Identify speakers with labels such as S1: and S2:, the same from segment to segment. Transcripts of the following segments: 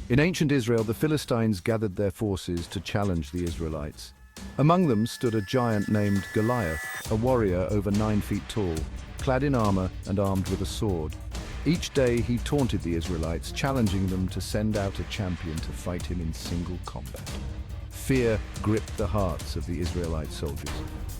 S1: In ancient Israel, the Philistines gathered their forces to challenge the Israelites. Among them stood a giant named Goliath, a warrior over 9 feet tall, clad in armor and armed with a sword. Each day he taunted the Israelites, challenging them to send out a champion to fight him in single combat. Fear gripped the hearts of the Israelite soldiers,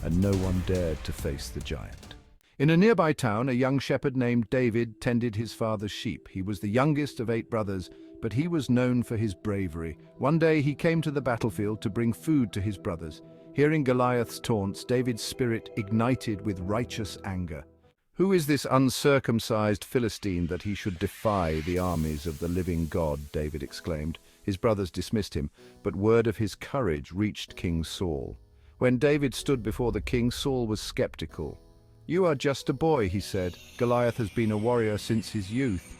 S1: and no one dared to face the giant. In a nearby town, a young shepherd named David tended his father's sheep. He was the youngest of 8 brothers, but he was known for his bravery. One day he came to the battlefield to bring food to his brothers. Hearing Goliath's taunts, David's spirit ignited with righteous anger. "Who is this uncircumcised Philistine that he should defy the armies of the living God?" David exclaimed. His brothers dismissed him, but word of his courage reached King Saul. When David stood before the king, Saul was skeptical. "You are just a boy," he said. "Goliath has been a warrior since his youth."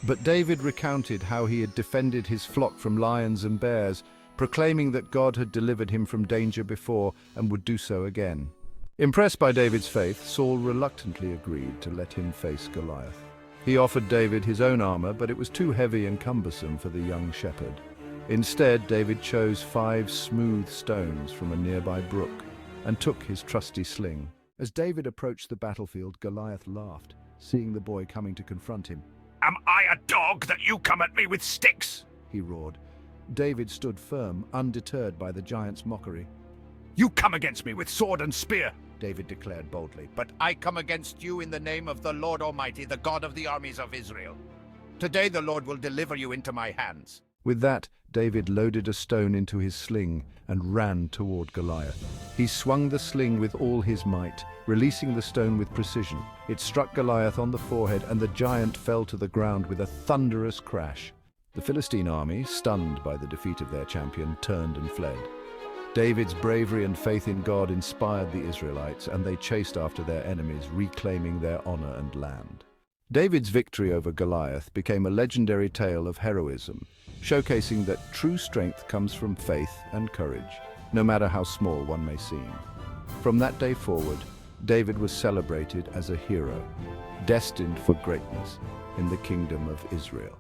S1: But David recounted how he had defended his flock from lions and bears, proclaiming that God had delivered him from danger before and would do so again. Impressed by David's faith, Saul reluctantly agreed to let him face Goliath. He offered David his own armor, but it was too heavy and cumbersome for the young shepherd. Instead, David chose 5 smooth stones from a nearby brook and took his trusty sling. As David approached the battlefield, Goliath laughed, seeing the boy coming to confront him.
S2: "Am I a dog that you come at me with sticks?"
S1: he roared. David stood firm, undeterred by the giant's mockery.
S2: "You come against me with sword and spear,"
S1: David declared boldly.
S2: "but I come against you in the name of the Lord Almighty, the God of the armies of Israel. Today the Lord will deliver you into my hands."
S1: With that, David loaded a stone into his sling and ran toward Goliath. He swung the sling with all his might, releasing the stone with precision. It struck Goliath on the forehead, and the giant fell to the ground with a thunderous crash. The Philistine army, stunned by the defeat of their champion, turned and fled. David's bravery and faith in God inspired the Israelites, and they chased after their enemies, reclaiming their honor and land. David's victory over Goliath became a legendary tale of heroism, showcasing that true strength comes from faith and courage, no matter how small one may seem. From that day forward, David was celebrated as a hero, destined for greatness in the kingdom of Israel.